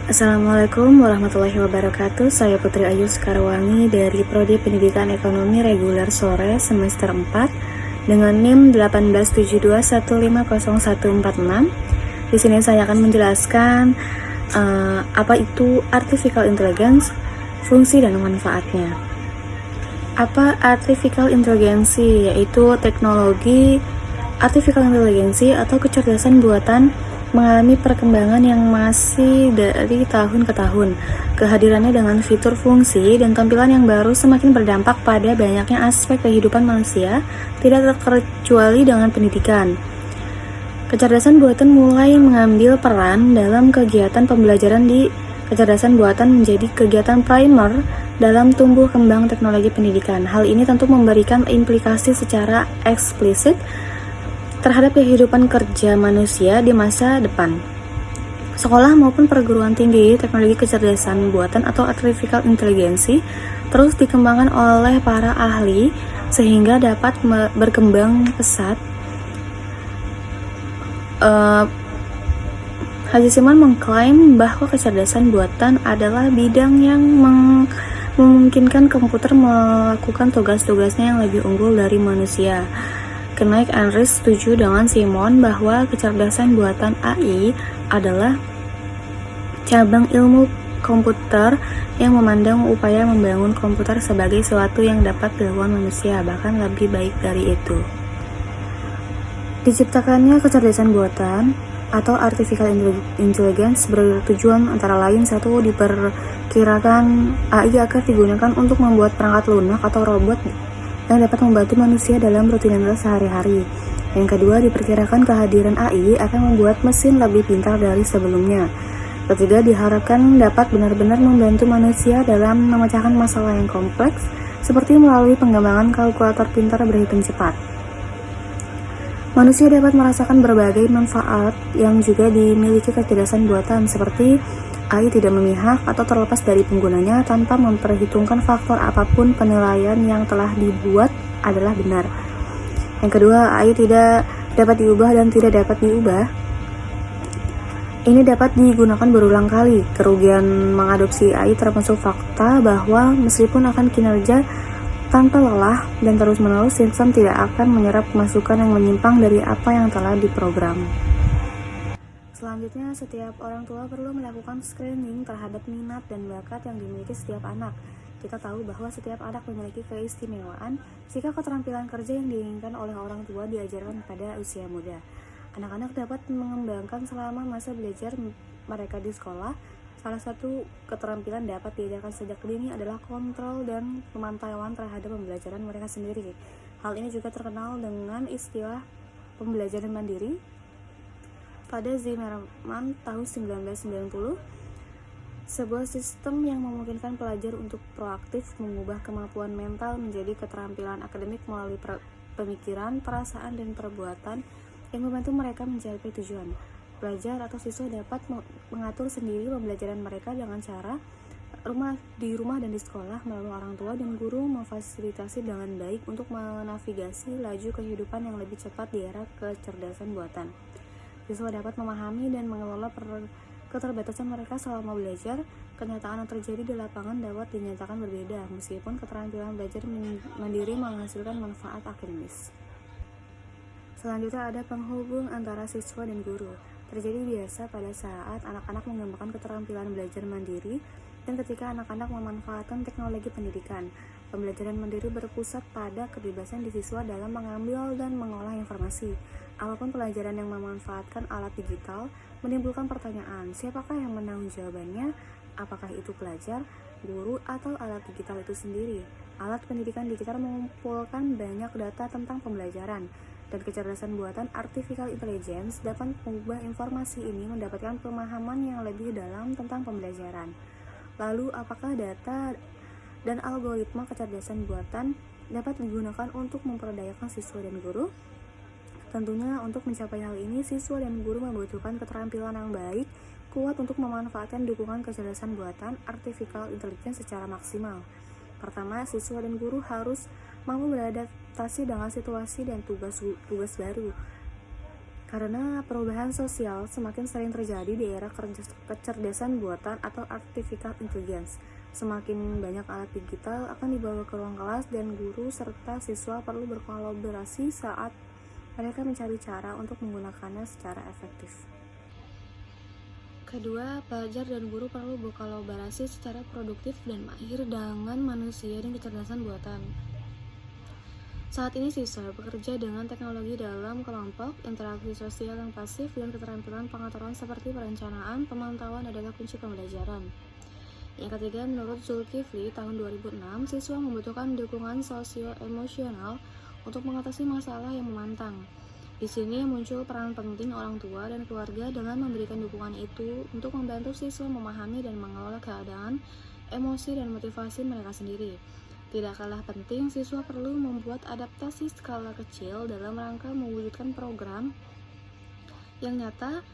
Assalamualaikum warahmatullahi wabarakatuh. Saya Putri Ayu Sekarwangi dari Prodi Pendidikan Ekonomi Reguler Sore semester 4 dengan NIM 187215046. Di sini saya akan menjelaskan apa itu artificial intelligence, fungsi dan manfaatnya. Apa artificial intelligence? Yaitu teknologi artificial intelligence atau kecerdasan buatan mengalami perkembangan yang masih dari tahun ke tahun. Kehadirannya dengan fitur fungsi dan tampilan yang baru semakin berdampak pada banyaknya aspek kehidupan manusia, tidak terkecuali dengan pendidikan. Kecerdasan buatan mulai mengambil peran dalam kegiatan pembelajaran di kecerdasan buatan menjadi kegiatan primer dalam tumbuh kembang teknologi pendidikan. Hal ini tentu memberikan implikasi secara eksplisit terhadap kehidupan kerja manusia di masa depan. Sekolah maupun perguruan tinggi teknologi kecerdasan buatan atau artificial intelligence terus dikembangkan oleh para ahli sehingga dapat berkembang pesat. Haji Siman mengklaim bahwa kecerdasan buatan adalah bidang yang memungkinkan komputer melakukan tugas-tugasnya yang lebih unggul dari manusia. Knight and Rees setuju dengan Simon bahwa kecerdasan buatan AI adalah cabang ilmu komputer yang memandang upaya membangun komputer sebagai sesuatu yang dapat dilakukan manusia, bahkan lebih baik dari itu. Diciptakannya kecerdasan buatan atau artificial intelligence bertujuan antara lain: satu, diperkirakan AI akan digunakan untuk membuat perangkat lunak atau robot yang dapat membantu manusia dalam rutinitas sehari-hari. Yang kedua, diperkirakan kehadiran AI akan membuat mesin lebih pintar dari sebelumnya. Ketiga, diharapkan dapat benar-benar membantu manusia dalam memecahkan masalah yang kompleks, seperti melalui pengembangan kalkulator pintar berhitung cepat. Manusia dapat merasakan berbagai manfaat yang juga dimiliki kecerdasan buatan, seperti AI tidak memihak atau terlepas dari penggunanya tanpa memperhitungkan faktor apapun. Penilaian yang telah dibuat adalah benar. Yang kedua, AI tidak dapat diubah dan tidak dapat diubah. Ini dapat digunakan berulang kali. Kerugian mengadopsi AI termasuk fakta bahwa meskipun akan kinerja tanpa lelah dan terus-menerus, sistem tidak akan menyerap masukan yang menyimpang dari apa yang telah diprogram. Selanjutnya, setiap orang tua perlu melakukan screening terhadap minat dan bakat yang dimiliki setiap anak. Kita tahu bahwa setiap anak memiliki keistimewaan jika keterampilan kerja yang diinginkan oleh orang tua diajarkan pada usia muda. Anak-anak dapat mengembangkan selama masa belajar mereka di sekolah. Salah satu keterampilan dapat diajarkan sejak dini adalah kontrol dan pemantauan terhadap pembelajaran mereka sendiri. Hal ini juga terkenal dengan istilah pembelajaran mandiri. Pada Zimmerman tahun 1990, sebuah sistem yang memungkinkan pelajar untuk proaktif mengubah kemampuan mental menjadi keterampilan akademik melalui pemikiran, perasaan, dan perbuatan yang membantu mereka mencapai tujuan. Pelajar atau siswa dapat mengatur sendiri pembelajaran mereka dengan cara di rumah dan di sekolah melalui orang tua dan guru memfasilitasi dengan baik untuk menavigasi laju kehidupan yang lebih cepat di era kecerdasan buatan. Siswa dapat memahami dan mengelola keterbatasan mereka selama belajar. Kenyataan yang terjadi di lapangan dapat dinyatakan berbeda, meskipun keterampilan belajar mandiri menghasilkan manfaat akademis. Selanjutnya ada penghubung antara siswa dan guru. Terjadi biasa pada saat anak-anak mengembangkan keterampilan belajar mandiri dan ketika anak-anak memanfaatkan teknologi pendidikan. Pembelajaran mandiri berpusat pada kebebasan di siswa dalam mengambil dan mengolah informasi. Apapun pelajaran yang memanfaatkan alat digital menimbulkan pertanyaan, siapakah yang menanggung jawabannya? Apakah itu pelajar, guru, atau alat digital itu sendiri? Alat pendidikan digital mengumpulkan banyak data tentang pembelajaran, dan kecerdasan buatan artificial intelligence dapat mengubah informasi ini mendapatkan pemahaman yang lebih dalam tentang pembelajaran. Lalu, apakah data dan algoritma kecerdasan buatan dapat digunakan untuk memperdayakan siswa dan guru? Tentunya untuk mencapai hal ini, siswa dan guru membutuhkan keterampilan yang baik, kuat untuk memanfaatkan dukungan kecerdasan buatan artificial intelligence secara maksimal. Pertama, siswa dan guru harus mampu beradaptasi dengan situasi dan tugas baru. Karena perubahan sosial semakin sering terjadi di era kecerdasan buatan atau artificial intelligence. Semakin banyak alat digital akan dibawa ke ruang kelas dan guru serta siswa perlu berkolaborasi saat mereka mencari cara untuk menggunakannya secara efektif. Kedua, pelajar dan guru perlu berkolaborasi secara produktif dan mahir dengan manusia dan kecerdasan buatan. Saat ini siswa bekerja dengan teknologi dalam kelompok, interaksi sosial yang pasif, dan keterampilan pengetahuan seperti perencanaan, pemantauan adalah kunci pembelajaran. Yang ketiga, menurut Zulkifli tahun 2006, siswa membutuhkan dukungan sosio-emosional untuk mengatasi masalah yang menantang. Di sini muncul peran penting orang tua dan keluarga dengan memberikan dukungan itu untuk membantu siswa memahami dan mengelola keadaan, emosi, dan motivasi mereka sendiri. Tidak kalah penting, siswa perlu membuat adaptasi skala kecil dalam rangka mewujudkan program yang nyata.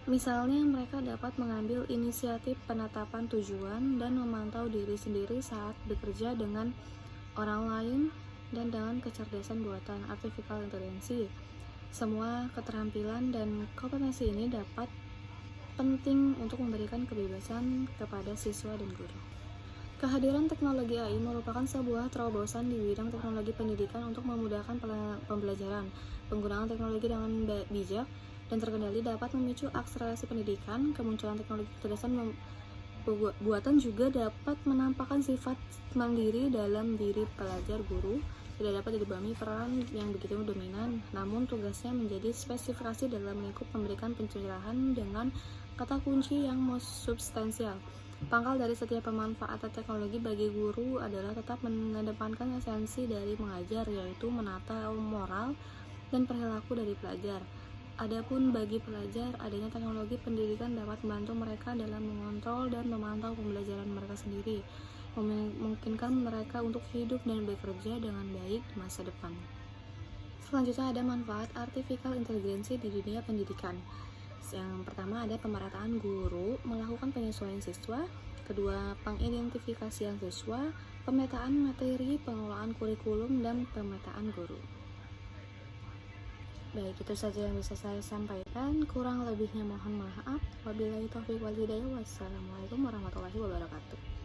Misalnya, mereka dapat mengambil inisiatif penetapan tujuan dan memantau diri sendiri saat bekerja dengan orang lain dan dengan kecerdasan buatan artificial intelligence. Semua keterampilan dan kompetensi ini dapat penting untuk memberikan kebebasan kepada siswa dan guru. Kehadiran teknologi AI merupakan sebuah terobosan di bidang teknologi pendidikan untuk memudahkan pembelajaran. Penggunaan teknologi dengan bijak dan terkendali dapat memicu akselerasi pendidikan. Kemunculan teknologi kecerdasan buatan juga dapat menampakkan sifat mandiri dalam diri pelajar. Guru tidak dapat dibebani peran yang begitu dominan, namun tugasnya menjadi spesifikasi dalam lingkup memberikan pencerahan dengan kata kunci yang substansial. Pangkal dari setiap pemanfaatan teknologi bagi guru adalah tetap mengedepankan esensi dari mengajar, yaitu menata moral dan perilaku dari pelajar. Adapun bagi pelajar, adanya teknologi pendidikan dapat membantu mereka dalam mengontrol dan memantau pembelajaran mereka sendiri, memungkinkan mereka untuk hidup dan bekerja dengan baik di masa depan. Selanjutnya ada manfaat artificial intelligence di dunia pendidikan. Yang pertama ada pemerataan guru, melakukan penyesuaian siswa. Kedua, pengidentifikasian siswa, pemetaan materi, pengelolaan kurikulum, dan pemetaan guru. Baik, itu saja yang bisa saya sampaikan. Kurang lebihnya mohon maaf. Wabillahi taufiq wal hidayah. Wassalamualaikum warahmatullahi wabarakatuh.